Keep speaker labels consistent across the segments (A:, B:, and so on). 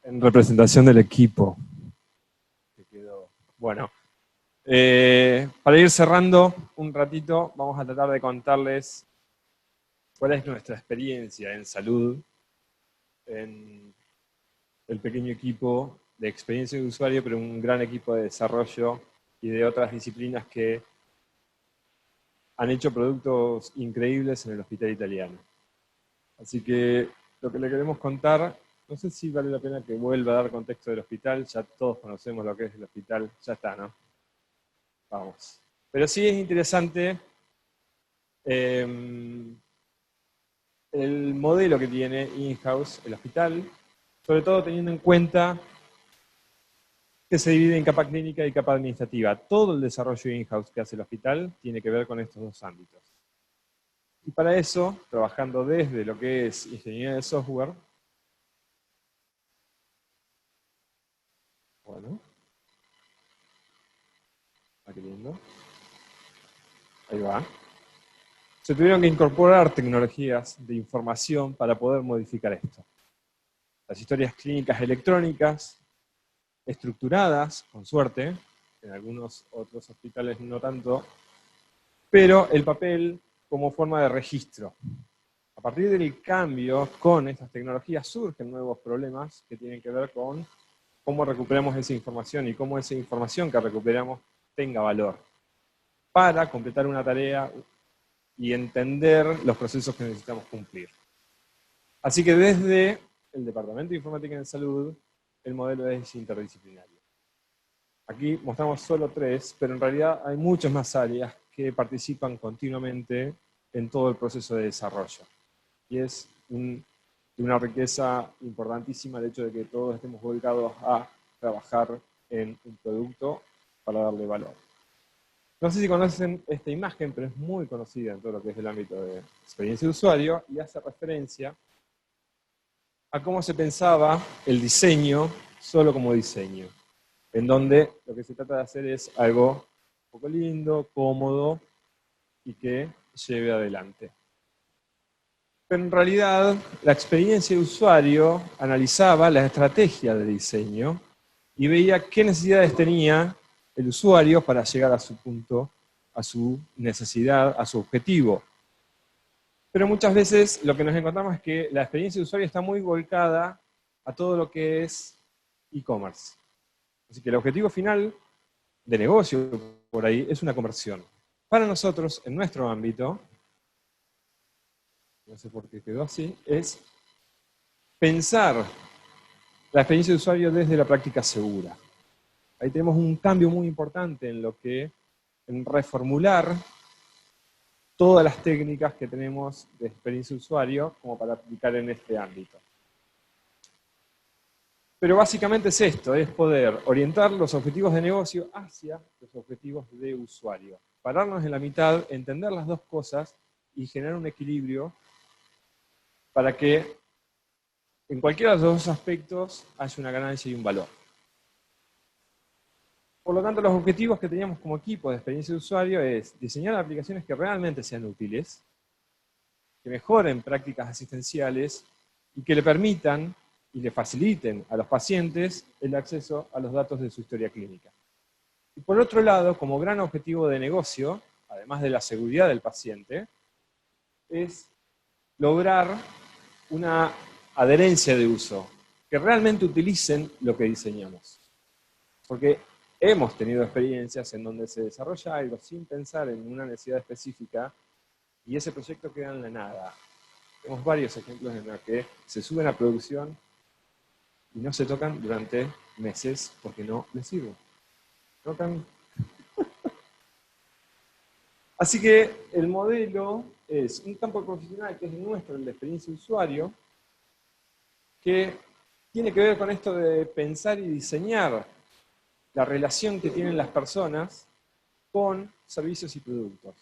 A: En representación del equipo. Bueno, para ir cerrando un ratito, vamos a tratar de contarles cuál es nuestra experiencia en salud, en el pequeño equipo de experiencia de usuario, pero un gran equipo de desarrollo y de otras disciplinas que han hecho productos increíbles en el hospital italiano. Así que lo que le queremos contar, no sé si vale la pena que vuelva a dar contexto del hospital, ya todos conocemos lo que es el hospital, ya está, ¿no? Vamos. Pero sí es interesante el modelo que tiene in-house el hospital, sobre todo teniendo en cuenta que se divide en capa clínica y capa administrativa. Todo el desarrollo in-house que hace el hospital tiene que ver con estos dos ámbitos. Y para eso, trabajando desde lo que es ingeniería de software, bueno, aquí lindo, ahí va. Se tuvieron que incorporar tecnologías de información para poder modificar esto. Las historias clínicas electrónicas, estructuradas, con suerte, en algunos otros hospitales no tanto, pero el papel como forma de registro. A partir del cambio con estas tecnologías surgen nuevos problemas que tienen que ver con cómo recuperamos esa información y cómo esa información que recuperamos tenga valor para completar una tarea y entender los procesos que necesitamos cumplir. Así que desde el Departamento de Informática en Salud, el modelo es interdisciplinario. Aquí mostramos solo 3, pero en realidad hay muchas más áreas que participan continuamente en todo el proceso de desarrollo. Y es una riqueza importantísima el hecho de que todos estemos volcados a trabajar en un producto para darle valor. No sé si conocen esta imagen, pero es muy conocida en todo lo que es el ámbito de experiencia de usuario y hace referencia a cómo se pensaba el diseño solo como diseño, en donde lo que se trata de hacer es algo un poco lindo, cómodo y que lleve adelante. Pero en realidad, la experiencia de usuario analizaba la estrategia de diseño y veía qué necesidades tenía el usuario para llegar a su punto, a su necesidad, a su objetivo. Pero muchas veces lo que nos encontramos es que la experiencia de usuario está muy volcada a todo lo que es e-commerce. Así que el objetivo final de negocio por ahí es una conversión. Para nosotros, en nuestro ámbito, no sé por qué quedó así, es pensar la experiencia de usuario desde la práctica segura. Ahí tenemos un cambio muy importante en reformular todas las técnicas que tenemos de experiencia de usuario como para aplicar en este ámbito. Pero básicamente es esto, es poder orientar los objetivos de negocio hacia los objetivos de usuario. Pararnos en la mitad, entender las dos cosas y generar un equilibrio para que en cualquiera de los dos aspectos haya una ganancia y un valor. Por lo tanto, los objetivos que teníamos como equipo de experiencia de usuario es diseñar aplicaciones que realmente sean útiles, que mejoren prácticas asistenciales y que le permitan y le faciliten a los pacientes el acceso a los datos de su historia clínica. Y por otro lado, como gran objetivo de negocio, además de la seguridad del paciente, es lograr una adherencia de uso, que realmente utilicen lo que diseñamos. Porque hemos tenido experiencias en donde se desarrolla algo sin pensar en una necesidad específica y ese proyecto queda en la nada. Tenemos varios ejemplos en los que se suben a producción y no se tocan durante meses porque no les sirve. ¿Tocan? Así que el modelo es un campo profesional que es nuestro, el de experiencia de usuario, que tiene que ver con esto de pensar y diseñar la relación que tienen las personas con servicios y productos.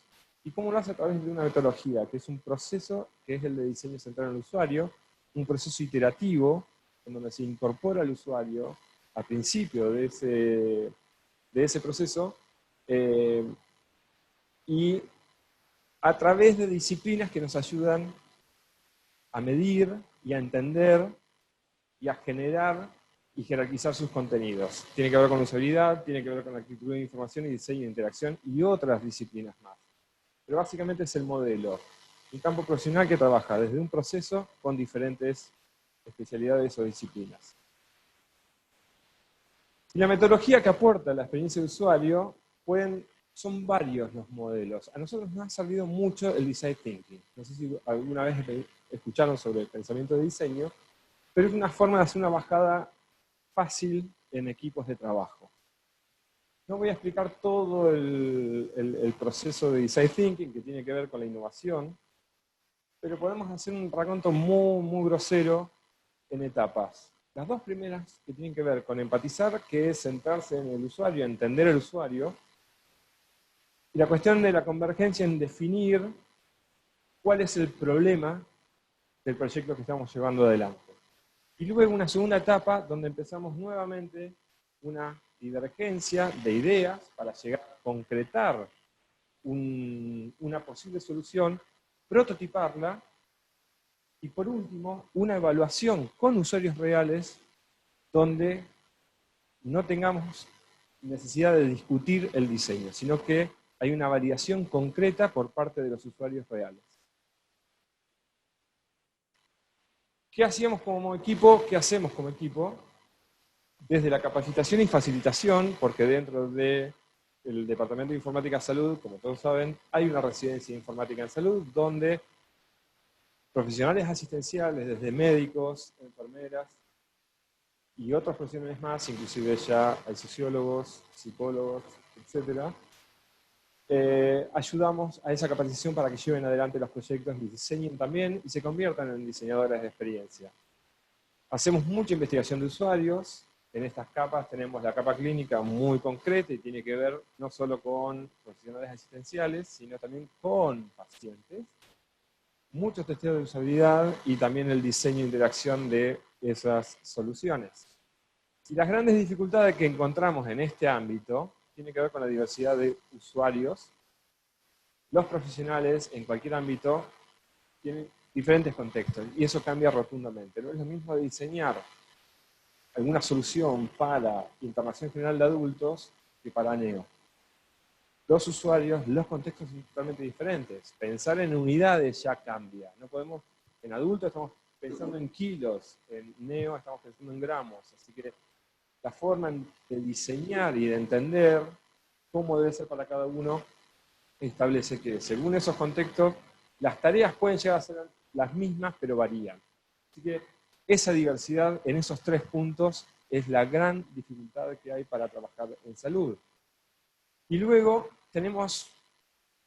A: ¿Y cómo lo hace? A través de una metodología, que es un proceso que es el de diseño centrado en el usuario, un proceso iterativo, en donde se incorpora al usuario al principio de ese proceso, y a través de disciplinas que nos ayudan a medir y a entender y a generar y jerarquizar sus contenidos. Tiene que ver con usabilidad, tiene que ver con arquitectura de información y diseño de interacción y otras disciplinas más. Pero básicamente es el modelo. Un campo profesional que trabaja desde un proceso con diferentes especialidades o disciplinas. Y la metodología que aporta la experiencia de usuario son varios los modelos. A nosotros nos ha servido mucho el design thinking. No sé si alguna vez escucharon sobre el pensamiento de diseño, pero es una forma de hacer una bajada fácil en equipos de trabajo. No voy a explicar todo el proceso de design thinking que tiene que ver con la innovación, pero podemos hacer un raconto muy, muy grosero en etapas. Las dos primeras que tienen que ver con empatizar, que es centrarse en el usuario, entender el usuario, y la cuestión de la convergencia en definir cuál es el problema del proyecto que estamos llevando adelante. Y luego una segunda etapa donde empezamos nuevamente una divergencia de ideas para llegar a concretar una posible solución, prototiparla, y por último, una evaluación con usuarios reales donde no tengamos necesidad de discutir el diseño, sino que hay una validación concreta por parte de los usuarios reales. ¿Qué hacíamos como equipo? ¿Qué hacemos como equipo? Desde la capacitación y facilitación, porque dentro del Departamento de Informática en Salud, como todos saben, hay una residencia de informática en salud donde profesionales asistenciales, desde médicos, enfermeras y otros profesionales más, inclusive ya hay sociólogos, psicólogos, etc., ayudamos a esa capacitación para que lleven adelante los proyectos, diseñen también y se conviertan en diseñadores de experiencia. Hacemos mucha investigación de usuarios. En estas capas tenemos la capa clínica muy concreta y tiene que ver no solo con profesionales asistenciales, sino también con pacientes. Muchos testeos de usabilidad y también el diseño e interacción de esas soluciones. Y las grandes dificultades que encontramos en este ámbito tienen que ver con la diversidad de usuarios. Los profesionales en cualquier ámbito tienen diferentes contextos y eso cambia rotundamente. No es lo mismo diseñar alguna solución para internación general de adultos que para neo. Los usuarios, los contextos son totalmente diferentes. Pensar en unidades ya cambia. No podemos, en adultos estamos pensando en kilos, en neo estamos pensando en gramos. Así que la forma de diseñar y de entender cómo debe ser para cada uno establece que según esos contextos las tareas pueden llegar a ser las mismas pero varían. Así que esa diversidad en esos tres puntos es la gran dificultad que hay para trabajar en salud. Y luego tenemos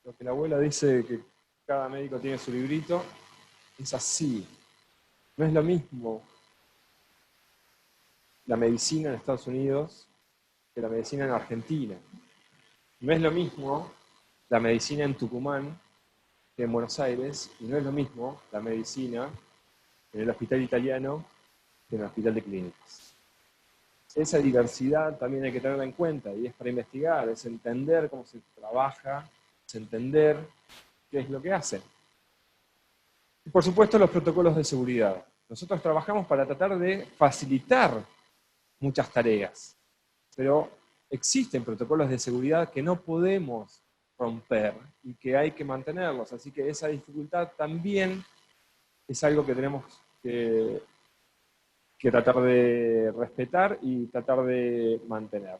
A: lo que la abuela dice, que cada médico tiene su librito. Es así. No es lo mismo la medicina en Estados Unidos que la medicina en Argentina. No es lo mismo la medicina en Tucumán que en Buenos Aires, y no es lo mismo la medicina en el hospital italiano que en el hospital de clínicas. Esa diversidad también hay que tenerla en cuenta, y es para investigar, es entender cómo se trabaja, es entender qué es lo que hacen. Y por supuesto los protocolos de seguridad. Nosotros trabajamos para tratar de facilitar muchas tareas, pero existen protocolos de seguridad que no podemos romper y que hay que mantenerlos, así que esa dificultad también es algo que tenemos que tratar de respetar y tratar de mantener.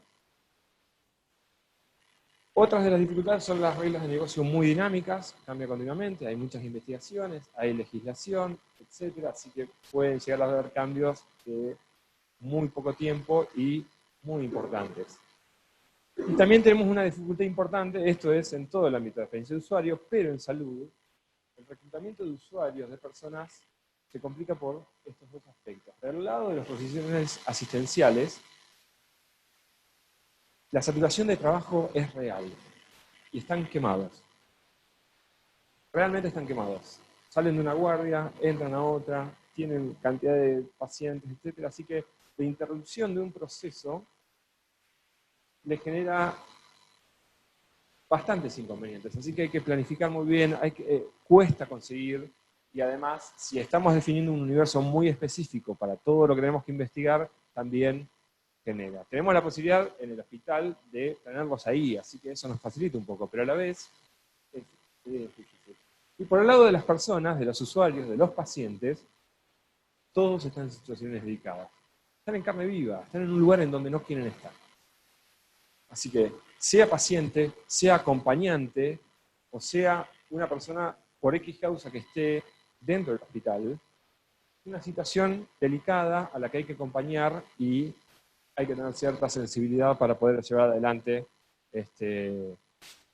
A: Otras de las dificultades son las reglas de negocio muy dinámicas, cambia continuamente, hay muchas investigaciones, hay legislación, etc. Así que pueden llegar a haber cambios de muy poco tiempo y muy importantes. Y también tenemos una dificultad importante, esto es en todo el ámbito de experiencia de usuario, pero en salud, el reclutamiento de usuarios, de personas, se complica por estos dos aspectos. Del lado de los profesionales asistenciales, la saturación de trabajo es real y están quemados. Realmente están quemados. Salen de una guardia, entran a otra, tienen cantidad de pacientes, etc. Así que la interrupción de un proceso les genera bastantes inconvenientes. Así que hay que planificar muy bien, cuesta conseguir Y además, si estamos definiendo un universo muy específico para todo lo que tenemos que investigar, también genera. Tenemos la posibilidad en el hospital de tenerlos ahí, así que eso nos facilita un poco, pero a la vez es difícil. Y por el lado de las personas, de los usuarios, de los pacientes, todos están en situaciones delicadas. Están en carne viva, están en un lugar en donde no quieren estar. Así que, sea paciente, sea acompañante, o sea una persona por X causa que esté dentro del hospital, una situación delicada a la que hay que acompañar y hay que tener cierta sensibilidad para poder llevar adelante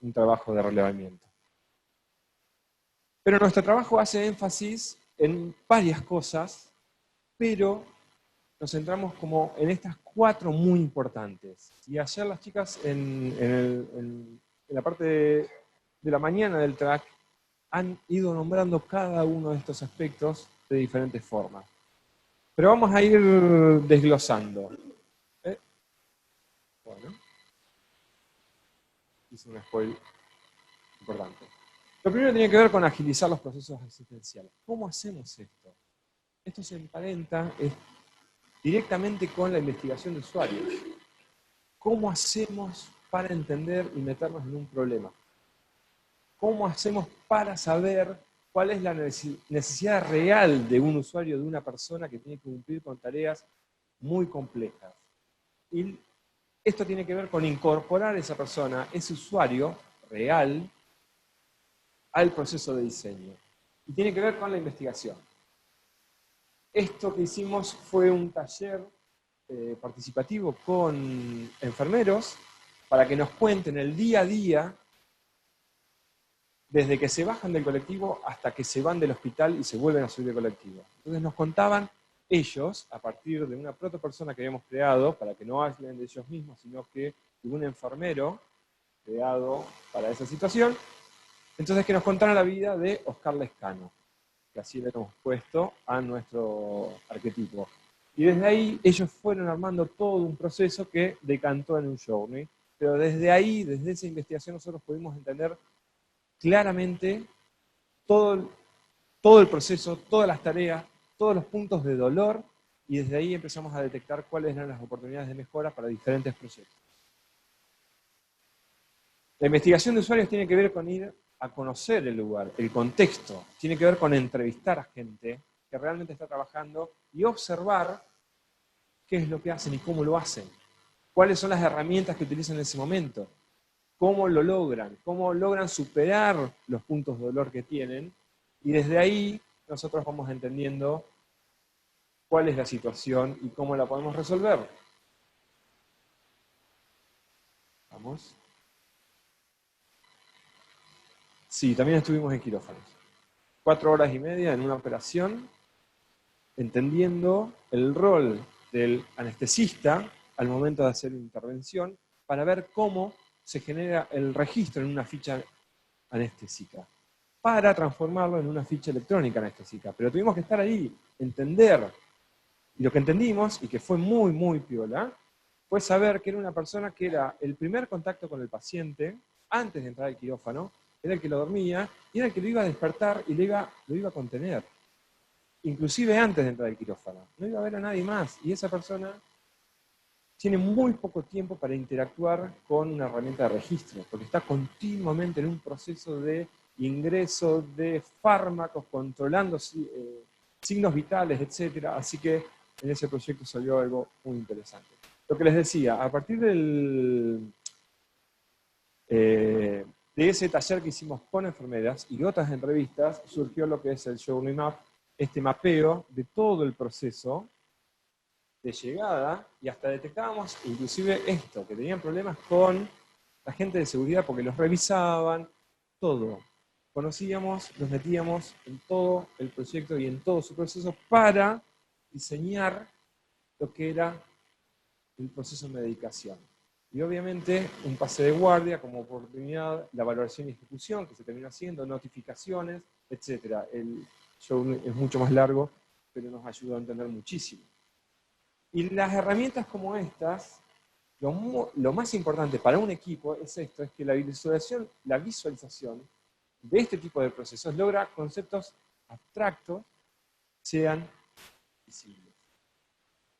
A: un trabajo de relevamiento. Pero nuestro trabajo hace énfasis en varias cosas, pero nos centramos como en estas 4 muy importantes. Y ayer las chicas en la parte de la mañana del track han ido nombrando cada uno de estos aspectos de diferentes formas. Pero vamos a ir desglosando. Bueno, hice un spoiler importante. Lo primero tiene que ver con agilizar los procesos asistenciales. ¿Cómo hacemos esto? Esto se emparenta directamente con la investigación de usuarios. ¿Cómo hacemos para entender y meternos en un problema? ¿Cómo hacemos para saber cuál es la necesidad real de un usuario, de una persona que tiene que cumplir con tareas muy complejas? Y esto tiene que ver con incorporar a esa persona, ese usuario real, al proceso de diseño. Y tiene que ver con la investigación. Esto que hicimos fue un taller participativo con enfermeros para que nos cuenten el día a día desde que se bajan del colectivo hasta que se van del hospital y se vuelven a subir del colectivo. Entonces nos contaban ellos, a partir de una protopersona que habíamos creado, para que no hablen de ellos mismos, sino que de un enfermero creado para esa situación, entonces que nos contaran la vida de Oscar Lescano, que así le hemos puesto a nuestro arquetipo. Y desde ahí ellos fueron armando todo un proceso que decantó en un journey, pero desde ahí, desde esa investigación, nosotros pudimos entender claramente todo el proceso, todas las tareas, todos los puntos de dolor, y desde ahí empezamos a detectar cuáles eran las oportunidades de mejora para diferentes proyectos. La investigación de usuarios tiene que ver con ir a conocer el lugar, el contexto, tiene que ver con entrevistar a gente que realmente está trabajando y observar qué es lo que hacen y cómo lo hacen, cuáles son las herramientas que utilizan en ese momento, cómo lo logran, cómo logran superar los puntos de dolor que tienen, y desde ahí nosotros vamos entendiendo cuál es la situación y cómo la podemos resolver. Vamos. Sí, también estuvimos en quirófanos. 4 horas y media en una operación, entendiendo el rol del anestesista al momento de hacer una intervención, para ver cómo se genera el registro en una ficha anestésica, para transformarlo en una ficha electrónica anestésica. Pero tuvimos que estar ahí, entender. Y lo que entendimos, y que fue muy, muy piola, fue saber que era una persona que era el primer contacto con el paciente, antes de entrar al quirófano, era el que lo dormía, y era el que lo iba a despertar y lo iba a contener. Inclusive antes de entrar al quirófano. No iba a ver a nadie más. Y esa persona tiene muy poco tiempo para interactuar con una herramienta de registro, porque está continuamente en un proceso de ingreso de fármacos, controlando signos vitales, etc. Así que en ese proyecto salió algo muy interesante. Lo que les decía, a partir de ese taller que hicimos con enfermeras y otras entrevistas, surgió lo que es el Journey Map, este mapeo de todo el proceso de llegada, y hasta detectábamos inclusive esto, que tenían problemas con la gente de seguridad porque los revisaban, todo. Conocíamos, nos metíamos en todo el proyecto y en todo su proceso para diseñar lo que era el proceso de medicación. Y obviamente un pase de guardia como oportunidad, la valoración y ejecución que se terminó haciendo, notificaciones, etc. El show es mucho más largo, pero nos ayudó a entender muchísimo. Y las herramientas como estas, lo más importante para un equipo es esto, es que la visualización de este tipo de procesos logra conceptos abstractos sean visibles.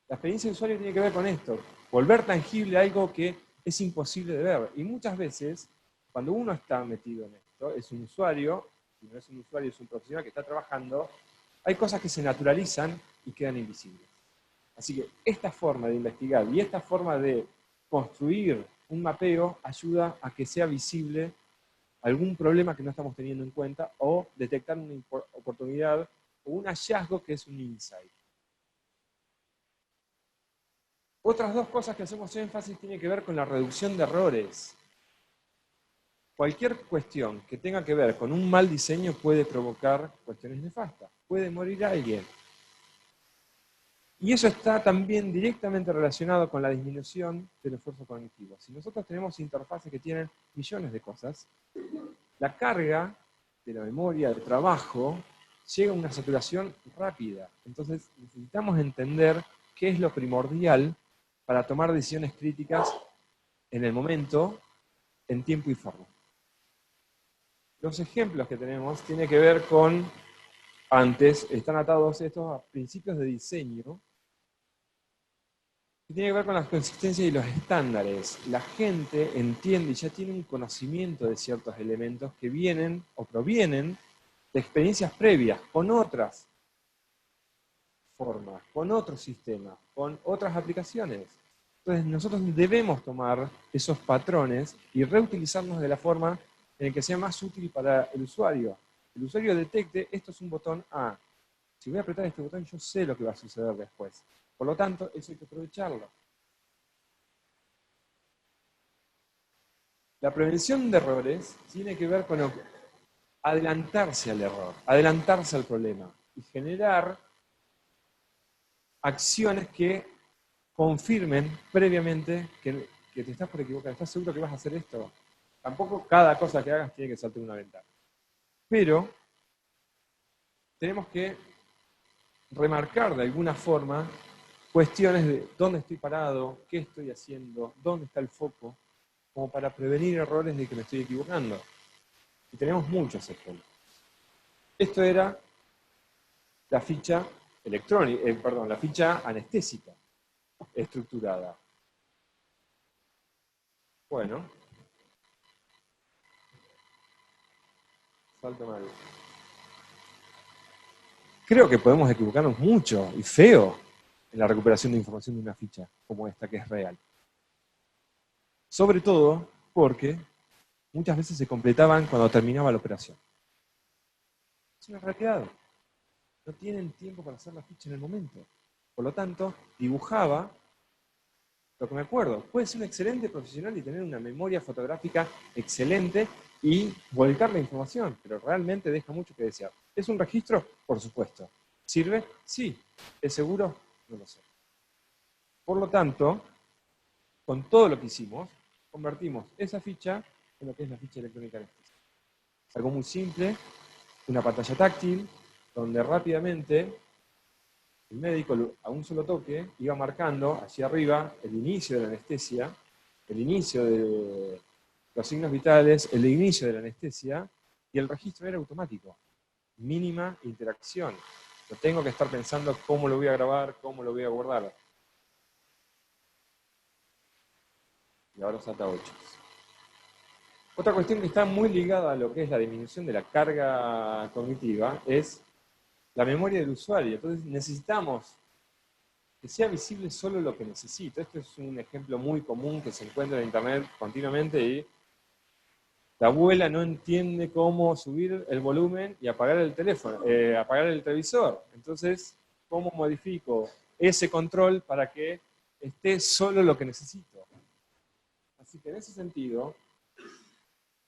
A: La experiencia de usuario tiene que ver con esto, volver tangible algo que es imposible de ver. Y muchas veces, cuando uno está metido en esto, es un usuario, si no es un usuario, es un profesional que está trabajando, hay cosas que se naturalizan y quedan invisibles. Así que esta forma de investigar y esta forma de construir un mapeo ayuda a que sea visible algún problema que no estamos teniendo en cuenta o detectar una oportunidad o un hallazgo que es un insight. Otras dos cosas que hacemos énfasis tienen que ver con la reducción de errores. Cualquier cuestión que tenga que ver con un mal diseño puede provocar cuestiones nefastas. Puede morir alguien. Y eso está también directamente relacionado con la disminución del esfuerzo cognitivo. Si nosotros tenemos interfaces que tienen millones de cosas, la carga de la memoria, del trabajo, llega a una saturación rápida. Entonces necesitamos entender qué es lo primordial para tomar decisiones críticas en el momento, en tiempo y forma. Los ejemplos que tenemos tienen que ver con, antes, están atados estos a principios de diseño, que tiene que ver con las consistencias y los estándares. La gente entiende y ya tiene un conocimiento de ciertos elementos que vienen o provienen de experiencias previas con otras formas, con otros sistemas, con otras aplicaciones. Entonces nosotros debemos tomar esos patrones y reutilizarlos de la forma en que sea más útil para el usuario. El usuario detecte, esto es un botón A. Si voy a apretar este botón, yo sé lo que va a suceder después. Por lo tanto, eso hay que aprovecharlo. La prevención de errores tiene que ver con adelantarse al error, adelantarse al problema y generar acciones que confirmen previamente que te estás por equivocar. ¿Estás seguro que vas a hacer esto? Tampoco cada cosa que hagas tiene que saltar una ventana. Pero tenemos que remarcar de alguna forma cuestiones de dónde estoy parado, qué estoy haciendo, dónde está el foco, como para prevenir errores de que me estoy equivocando. Y tenemos muchos ejemplos. Esto era la ficha electrónica, la ficha anestésica estructurada. Bueno, salto mal. Creo que podemos equivocarnos mucho y feo en la recuperación de información de una ficha como esta, que es real. Sobre todo porque muchas veces se completaban cuando terminaba la operación. Es una realidad. No tienen tiempo para hacer la ficha en el momento. Por lo tanto, dibujaba lo que me acuerdo. Puede ser un excelente profesional y tener una memoria fotográfica excelente y volcar la información, pero realmente deja mucho que desear. ¿Es un registro? Por supuesto. ¿Sirve? Sí. ¿Es seguro? No lo sé. Por lo tanto, con todo lo que hicimos, convertimos esa ficha en lo que es la ficha electrónica anestésica. Es algo muy simple, una pantalla táctil, donde rápidamente el médico a un solo toque iba marcando hacia arriba el inicio de la anestesia, el inicio de los signos vitales, el inicio de la anestesia, y el registro era automático. Mínima interacción. No tengo que estar pensando cómo lo voy a grabar, cómo lo voy a guardar. Y ahora salta 8. Otra cuestión que está muy ligada a lo que es la disminución de la carga cognitiva es la memoria del usuario. Entonces necesitamos que sea visible solo lo que necesito. Este es un ejemplo muy común que se encuentra en internet continuamente y la abuela no entiende cómo subir el volumen y apagar el teléfono, apagar el televisor. Entonces, ¿cómo modifico ese control para que esté solo lo que necesito? Así que en ese sentido,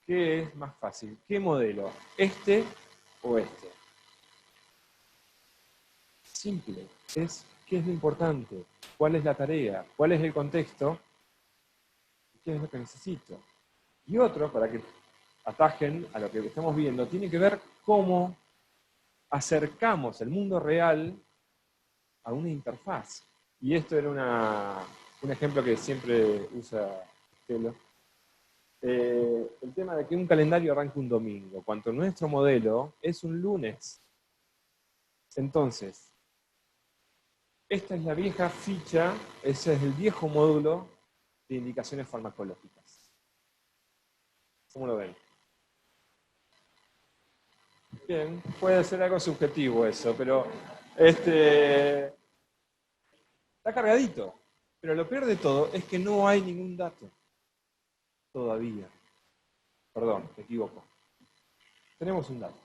A: ¿qué es más fácil? ¿Qué modelo? ¿Este o este? Simple. Es qué es lo importante, cuál es la tarea, cuál es el contexto, qué es lo que necesito. Y otro, para que atajen a lo que estamos viendo, tiene que ver cómo acercamos el mundo real a una interfaz. Y esto era un ejemplo que siempre usa Gelo. El tema de que un calendario arranque un domingo, cuando nuestro modelo es un lunes. Entonces, esta es la vieja ficha, ese es el viejo módulo de indicaciones farmacológicas. ¿Cómo lo ven? Bien, puede ser algo subjetivo eso, pero está cargadito. Pero lo peor de todo es que no hay ningún dato todavía. Perdón, me equivoco. Tenemos un dato.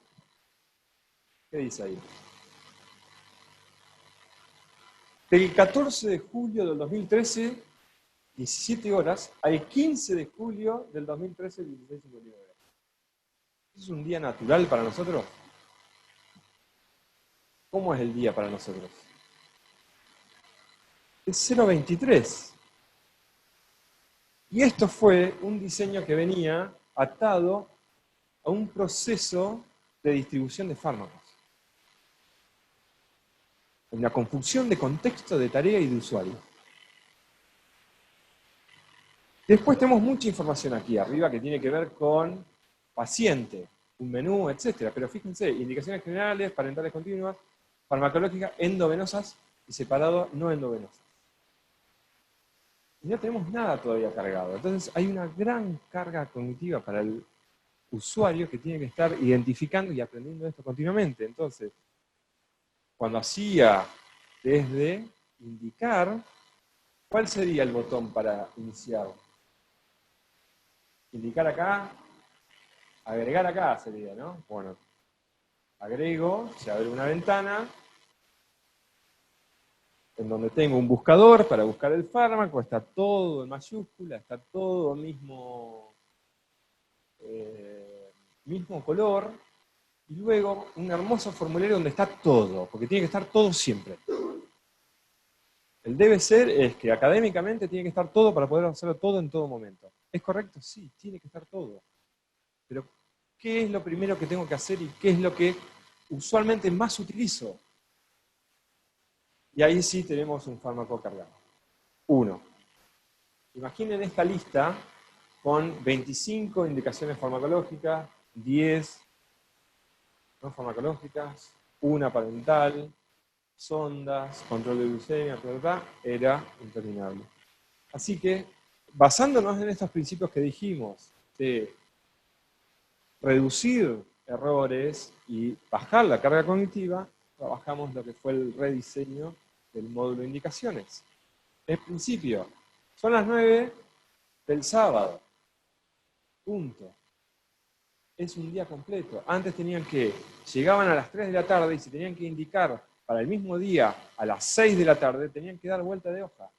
A: ¿Qué dice ahí? Del 14 de julio del 2013, 17 horas, al 15 de julio del 2013, 16:59 horas. ¿Es un día natural para nosotros? ¿Cómo es el día para nosotros? Es 0:23. Y esto fue un diseño que venía atado a un proceso de distribución de fármacos. Una confusión de contexto, de tarea y de usuario. Después tenemos mucha información aquí arriba que tiene que ver con paciente, un menú, etc. Pero fíjense, indicaciones generales, parentales continuas, farmacológicas, endovenosas y separado no endovenosas. Y no tenemos nada todavía cargado. Entonces hay una gran carga cognitiva para el usuario que tiene que estar identificando y aprendiendo esto continuamente. Entonces, cuando hacía desde indicar, ¿cuál sería el botón para iniciar? Indicar acá, agregar acá sería, ¿no? Bueno, agrego, se abre una ventana en donde tengo un buscador para buscar el fármaco, está todo en mayúscula, está todo mismo color, y luego un hermoso formulario donde está todo, porque tiene que estar todo siempre. El debe ser es que académicamente tiene que estar todo para poder hacerlo todo en todo momento. ¿Es correcto? Sí, tiene que estar todo. Pero, ¿qué es lo primero que tengo que hacer y qué es lo que usualmente más utilizo? Y ahí sí tenemos un fármaco cargado. 1. Imaginen esta lista con 25 indicaciones farmacológicas, 10 no farmacológicas, una parental, sondas, control de glucemia, era interminable. Así que, basándonos en estos principios que dijimos de reducir errores y bajar la carga cognitiva, trabajamos lo que fue el rediseño del módulo de indicaciones. En principio, son las 9 del sábado. Punto. Es un día completo. Antes llegaban a las 3 de la tarde y si tenían que indicar para el mismo día a las 6 de la tarde, tenían que dar vuelta de hoja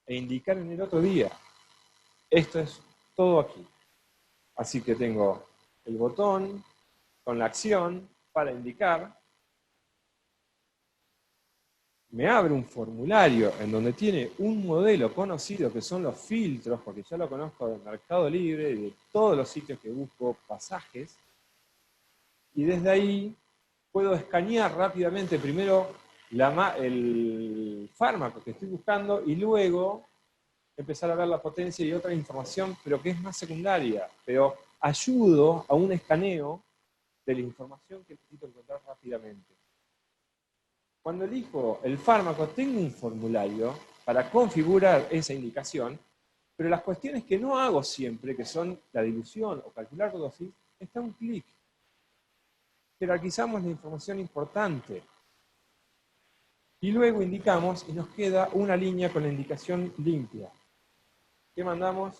A: e indicar en el otro día. Esto es todo aquí. Así que tengo el botón con la acción para indicar. Me abre un formulario en donde tiene un modelo conocido que son los filtros, porque ya lo conozco del Mercado Libre y de todos los sitios que busco pasajes. Y desde ahí puedo escanear rápidamente primero el fármaco que estoy buscando y luego empezar a ver la potencia y otra información, pero que es más secundaria. Pero ayudo a un escaneo de la información que necesito encontrar rápidamente. Cuando elijo el fármaco, tengo un formulario para configurar esa indicación, pero las cuestiones que no hago siempre, que son la dilución o calcular dosis, está un clic. Jerarquizamos la información importante. Y luego indicamos y nos queda una línea con la indicación limpia. ¿Qué mandamos?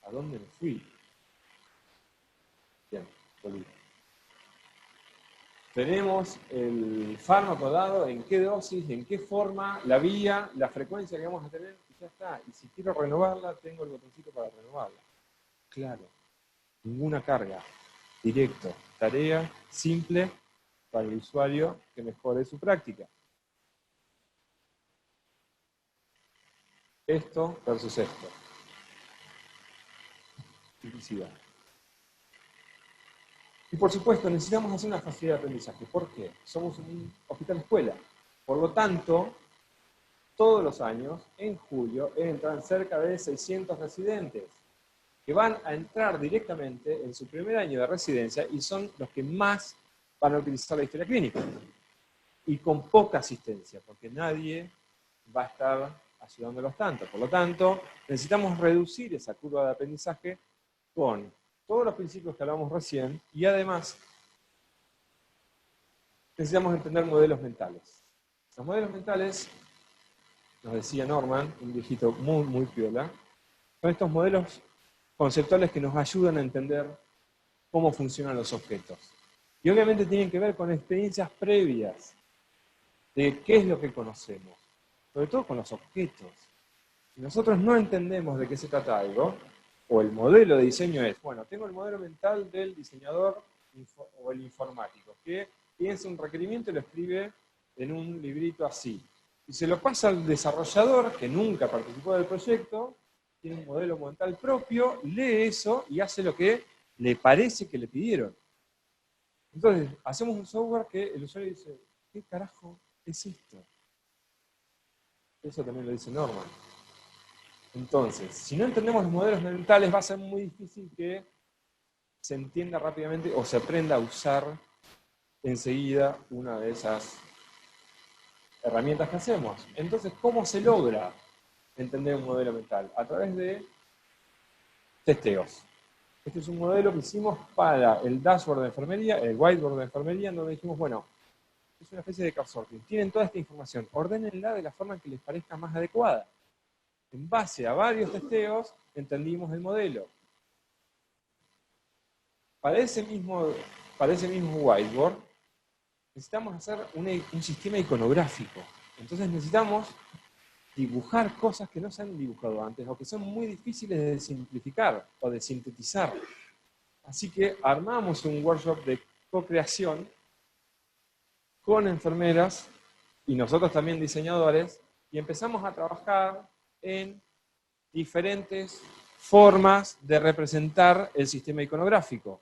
A: ¿A dónde me fui? Bien, volví. Tenemos el fármaco dado, en qué dosis, en qué forma, la vía, la frecuencia que vamos a tener, y ya está. Y si quiero renovarla, tengo el botoncito para renovarla. Claro, ninguna carga, directo, tarea simple para el usuario que mejore su práctica. Esto versus esto. Simplicidad. Y por supuesto, necesitamos hacer una facilidad de aprendizaje. ¿Por qué? Somos un hospital escuela. Por lo tanto, todos los años, en julio, entran cerca de 600 residentes que van a entrar directamente en su primer año de residencia y son los que más van a utilizar la historia clínica. Y con poca asistencia, porque nadie va a estar ayudándolos tanto. Por lo tanto, necesitamos reducir esa curva de aprendizaje con todos los principios que hablamos recién y además necesitamos entender modelos mentales. Los modelos mentales, nos decía Norman, un viejito muy, muy piola, son estos modelos conceptuales que nos ayudan a entender cómo funcionan los objetos. Y obviamente tienen que ver con experiencias previas de qué es lo que conocemos, sobre todo con los objetos. Si nosotros no entendemos de qué se trata algo, o el modelo de diseño es, bueno, tengo el modelo mental del diseñador o el informático, que piensa un requerimiento y lo escribe en un librito así. Y se lo pasa al desarrollador, que nunca participó del proyecto, tiene un modelo mental propio, lee eso y hace lo que le parece que le pidieron. Entonces, hacemos un software que el usuario dice, ¿qué carajo es esto? Eso también lo dice Norman. Entonces, si no entendemos los modelos mentales, va a ser muy difícil que se entienda rápidamente o se aprenda a usar enseguida una de esas herramientas que hacemos. Entonces, ¿cómo se logra entender un modelo mental? A través de testeos. Este es un modelo que hicimos para el dashboard de enfermería, el whiteboard de enfermería, donde dijimos, bueno, es una especie de curve sorting. Tienen toda esta información, ordénenla de la forma en que les parezca más adecuada. En base a varios testeos, entendimos el modelo. Para ese mismo whiteboard, necesitamos hacer un sistema iconográfico. Entonces necesitamos dibujar cosas que no se han dibujado antes o que son muy difíciles de simplificar o de sintetizar. Así que armamos un workshop de co-creación con enfermeras y nosotros también diseñadores y empezamos a trabajar en diferentes formas de representar el sistema iconográfico.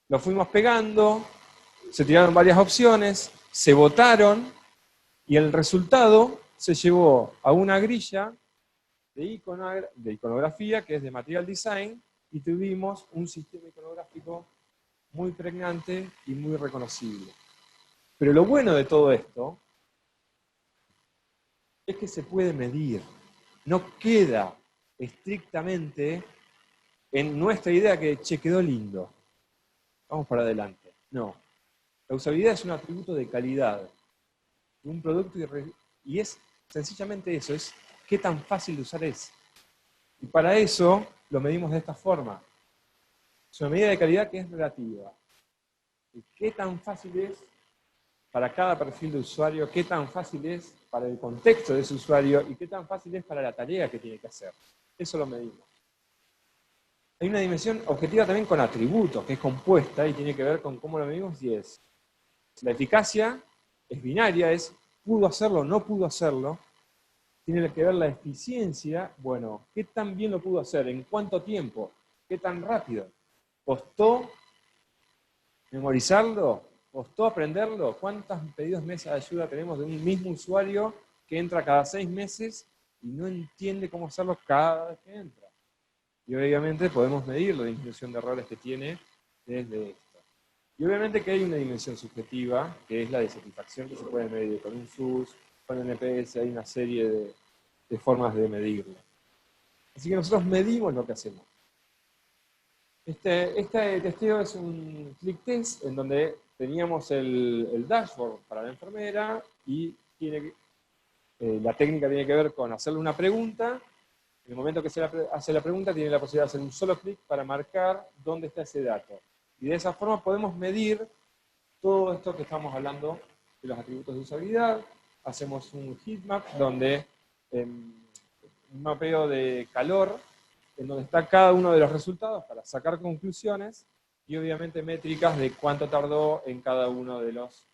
A: Lo fuimos pegando, se tiraron varias opciones, se votaron y el resultado se llevó a una grilla de iconografía que es de Material Design y tuvimos un sistema iconográfico muy pregnante y muy reconocible. Pero lo bueno de todo esto es que se puede medir. No queda estrictamente en nuestra idea que, che, quedó lindo, vamos para adelante. No. La usabilidad es un atributo de calidad de un producto y es sencillamente eso, es qué tan fácil de usar es. Y para eso lo medimos de esta forma. Es una medida de calidad que es relativa. ¿Y qué tan fácil es para cada perfil de usuario? ¿Qué tan fácil es para el contexto de ese usuario? ¿Y qué tan fácil es para la tarea que tiene que hacer? Eso lo medimos. Hay una dimensión objetiva también con atributos, que es compuesta y tiene que ver con cómo lo medimos y es la eficacia, es binaria, es pudo hacerlo o no pudo hacerlo. Tiene que ver la eficiencia, bueno, ¿qué tan bien lo pudo hacer? ¿En cuánto tiempo? ¿Qué tan rápido? ¿Costó memorizarlo? ¿Costó aprenderlo? ¿Cuántos pedidos meses de ayuda tenemos de un mismo usuario que entra cada 6 meses y no entiende cómo hacerlo cada vez que entra? Y obviamente podemos medir la disminución de errores que tiene desde esto. Y obviamente que hay una dimensión subjetiva, que es la de satisfacción que se puede medir con un SUS, con NPS, hay una serie de formas de medirlo. Así que nosotros medimos lo que hacemos. Este testeo es un click test en donde teníamos el dashboard para la enfermera y la técnica tiene que ver con hacerle una pregunta. En el momento que se hace la pregunta tiene la posibilidad de hacer un solo clic para marcar dónde está ese dato. Y de esa forma podemos medir todo esto que estamos hablando de los atributos de usabilidad. Hacemos un heatmap donde un mapeo de calor en donde está cada uno de los resultados para sacar conclusiones y obviamente métricas de cuánto tardó en cada uno de los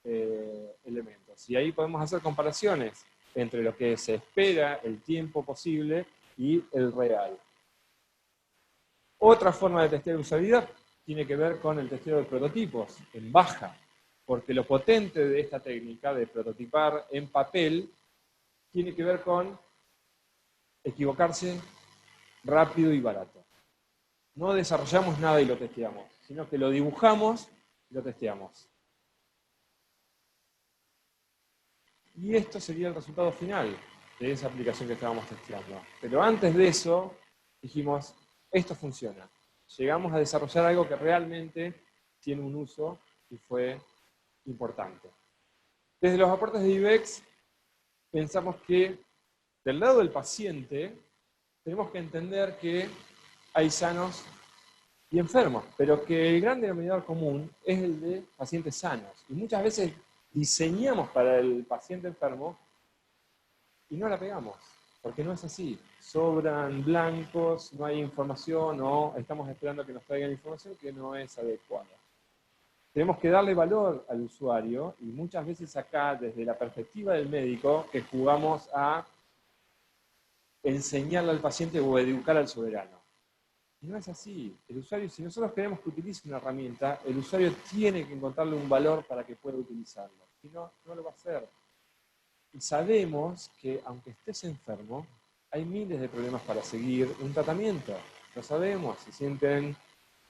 A: elementos. Y ahí podemos hacer comparaciones entre lo que se espera, el tiempo posible y el real. Otra forma de testeo de usabilidad tiene que ver con el testeo de prototipos en baja, porque lo potente de esta técnica de prototipar en papel tiene que ver con equivocarse rápido y barato. No desarrollamos nada y lo testeamos. sino que lo dibujamos y lo testeamos. Y esto sería el resultado final de esa aplicación que estábamos testeando. Pero antes de eso, dijimos, esto funciona. Llegamos a desarrollar algo que realmente tiene un uso y fue importante. Desde los aportes de IBEX, pensamos que del lado del paciente, tenemos que entender que hay sanos y enfermos, pero que el gran denominador común es el de pacientes sanos. Y muchas veces diseñamos para el paciente enfermo y no la pegamos, porque no es así. Sobran blancos, no hay información o estamos esperando que nos traigan información que no es adecuada. Tenemos que darle valor al usuario y muchas veces acá, desde la perspectiva del médico, que jugamos a enseñarle al paciente o educar al soberano. Y no es así. El usuario, si nosotros queremos que utilice una herramienta, el usuario tiene que encontrarle un valor para que pueda utilizarlo. Si no, no lo va a hacer. Y sabemos que, aunque estés enfermo, hay miles de problemas para seguir un tratamiento. Lo sabemos. Se sienten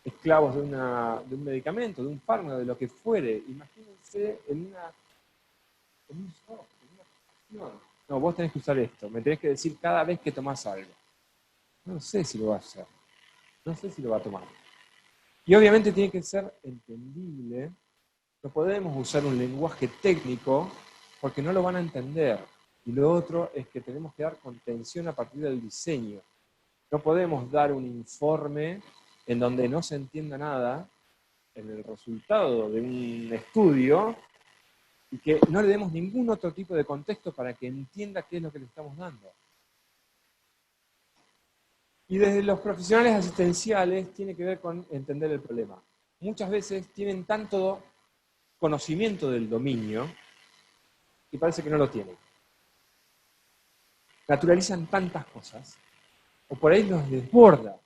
A: esclavos de un medicamento, de un fármaco, de lo que fuere. Imagínense en un shock, en una acción. No, vos tenés que usar esto. Me tenés que decir cada vez que tomás algo. No sé si lo vas a hacer. No sé si lo va a tomar. Y obviamente tiene que ser entendible. No podemos usar un lenguaje técnico porque no lo van a entender. Y lo otro es que tenemos que dar contención a partir del diseño. No podemos dar un informe en donde no se entienda nada en el resultado de un estudio y que no le demos ningún otro tipo de contexto para que entienda qué es lo que le estamos dando. Y desde los profesionales asistenciales tiene que ver con entender el problema. Muchas veces tienen tanto conocimiento del dominio que parece que no lo tienen. Naturalizan tantas cosas, o por ahí los desborda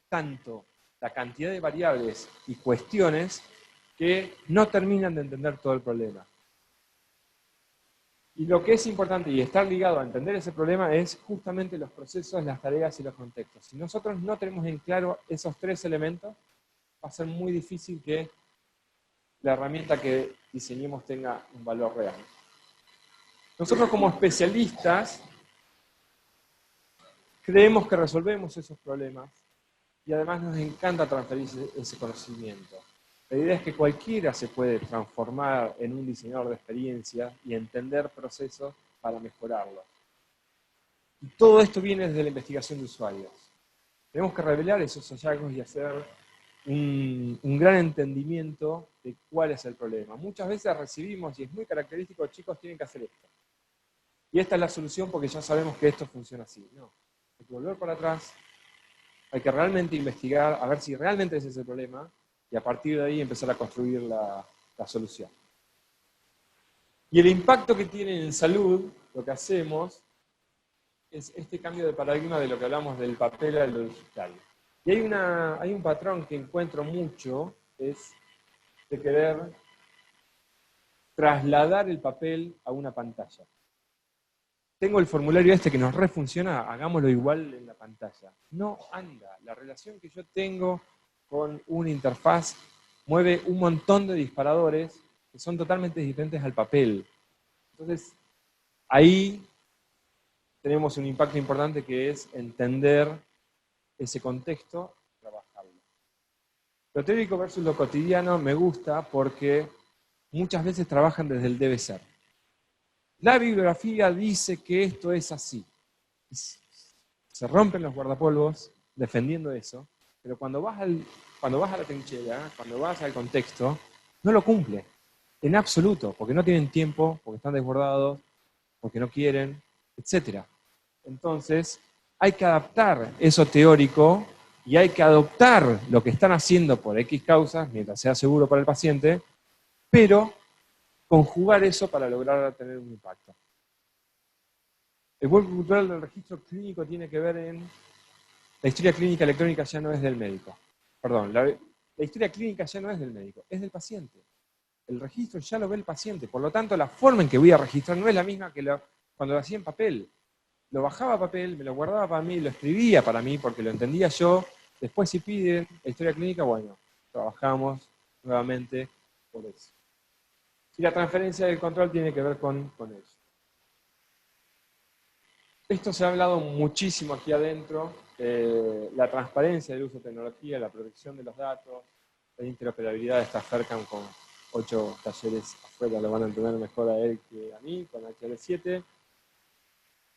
A: tanto la cantidad de variables y cuestiones que no terminan de entender todo el problema. Y lo que es importante y estar ligado a entender ese problema es justamente los procesos, las tareas y los contextos. Si nosotros no tenemos en claro esos tres elementos, va a ser muy difícil que la herramienta que diseñemos tenga un valor real. Nosotros como especialistas creemos que resolvemos esos problemas y además nos encanta transferir ese conocimiento. La idea es que cualquiera se puede transformar en un diseñador de experiencia y entender procesos para mejorarlos. Y todo esto viene desde la investigación de usuarios. Tenemos que revelar esos hallazgos y hacer un gran entendimiento de cuál es el problema. Muchas veces recibimos, y es muy característico, chicos, tienen que hacer esto. Y esta es la solución porque ya sabemos que esto funciona así. No, hay que volver para atrás, hay que realmente investigar, a ver si realmente ese es el problema, y a partir de ahí empezar a construir la solución. Y el impacto que tiene en salud, lo que hacemos, es este cambio de paradigma de lo que hablamos del papel a lo digital. Y hay un patrón que encuentro mucho, es de querer trasladar el papel a una pantalla. Tengo el formulario este que nos refunciona, hagámoslo igual en la pantalla. No anda. La relación que yo tengo con una interfaz mueve un montón de disparadores que son totalmente diferentes al papel. Entonces, ahí tenemos un impacto importante que es entender ese contexto y trabajarlo. Lo teórico versus lo cotidiano me gusta porque muchas veces trabajan desde el debe ser. La bibliografía dice que esto es así. Se rompen los guardapolvos defendiendo eso, pero cuando vas a la trinchera, cuando vas al contexto, no lo cumple, en absoluto, porque no tienen tiempo, porque están desbordados, porque no quieren, etc. Entonces, hay que adaptar eso teórico y hay que adoptar lo que están haciendo por X causas, mientras sea seguro para el paciente, pero conjugar eso para lograr tener un impacto. El cuerpo cultural del registro clínico tiene que ver en... La historia clínica electrónica ya no es del médico. Perdón, la historia clínica ya no es del médico, es del paciente. El registro ya lo ve el paciente, por lo tanto la forma en que voy a registrar no es la misma que cuando lo hacía en papel. Lo bajaba a papel, me lo guardaba para mí, lo escribía para mí porque lo entendía yo. Después si piden la historia clínica, bueno, trabajamos nuevamente por eso. Y la transferencia del control tiene que ver con eso. Esto se ha hablado muchísimo aquí adentro, la transparencia del uso de tecnología, la protección de los datos, la interoperabilidad está cerca con 8 talleres afuera, lo van a entender mejor a él que a mí, con HL7.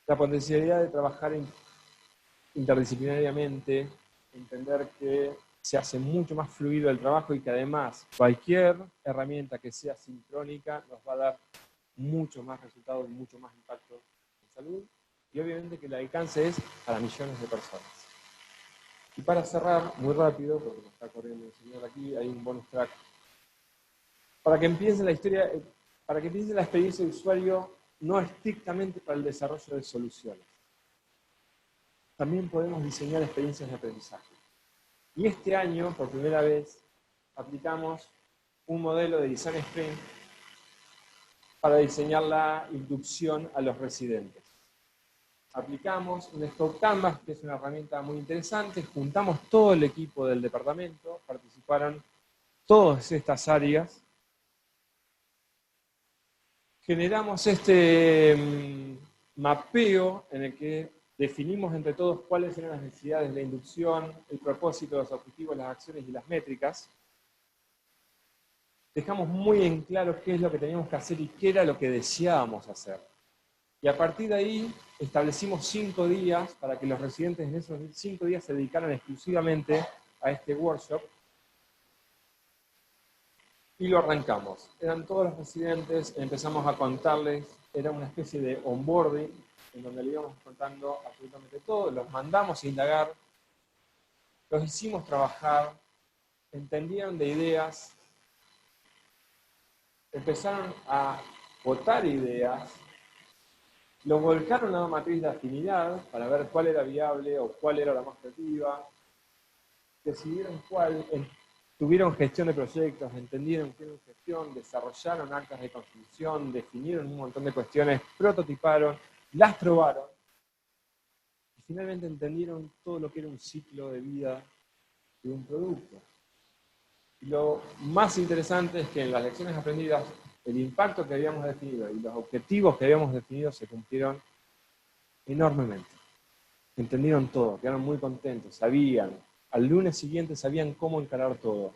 A: La potencialidad de trabajar interdisciplinariamente, entender que se hace mucho más fluido el trabajo y que además cualquier herramienta que sea sincrónica nos va a dar mucho más resultados y mucho más impacto en salud. Y obviamente que el alcance es para millones de personas. Y para cerrar, muy rápido, porque me está corriendo el señor aquí, hay un bonus track. Para que empiece la historia, para que empiece la experiencia de usuario, no estrictamente para el desarrollo de soluciones. También podemos diseñar experiencias de aprendizaje. Y este año, por primera vez, aplicamos un modelo de Design Sprint para diseñar la inducción a los residentes. Aplicamos un Scope Canvas, que es una herramienta muy interesante, juntamos todo el equipo del departamento, participaron todas estas áreas, generamos este mapeo en el que definimos entre todos cuáles eran las necesidades de la inducción, el propósito, los objetivos, las acciones y las métricas. Dejamos muy en claro qué es lo que teníamos que hacer y qué era lo que deseábamos hacer. Y a partir de ahí establecimos 5 días para que los residentes en esos 5 días se dedicaran exclusivamente a este workshop. Y lo arrancamos. Eran todos los residentes, empezamos a contarles, era una especie de onboarding, en donde le íbamos contando absolutamente todo, los mandamos a indagar, los hicimos trabajar, entendieron de ideas, empezaron a votar ideas, los volcaron a una matriz de afinidad para ver cuál era viable o cuál era la más creativa, decidieron cuál, tuvieron gestión de proyectos, entendieron qué era gestión, desarrollaron actas de construcción, definieron un montón de cuestiones, prototiparon, las probaron y finalmente entendieron todo lo que era un ciclo de vida de un producto. Y lo más interesante es que en las lecciones aprendidas el impacto que habíamos definido y los objetivos que habíamos definido se cumplieron enormemente. Entendieron todo, quedaron muy contentos, sabían, al lunes siguiente sabían cómo encarar todo.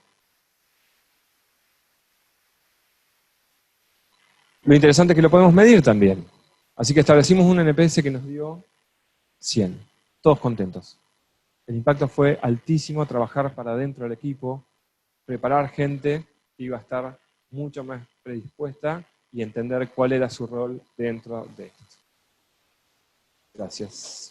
A: Lo interesante es que lo podemos medir también. Así que establecimos un NPS que nos dio 100, todos contentos. El impacto fue altísimo, trabajar para dentro del equipo, preparar gente que iba a estar mucho más predispuesta y entender cuál era su rol dentro de esto. Gracias.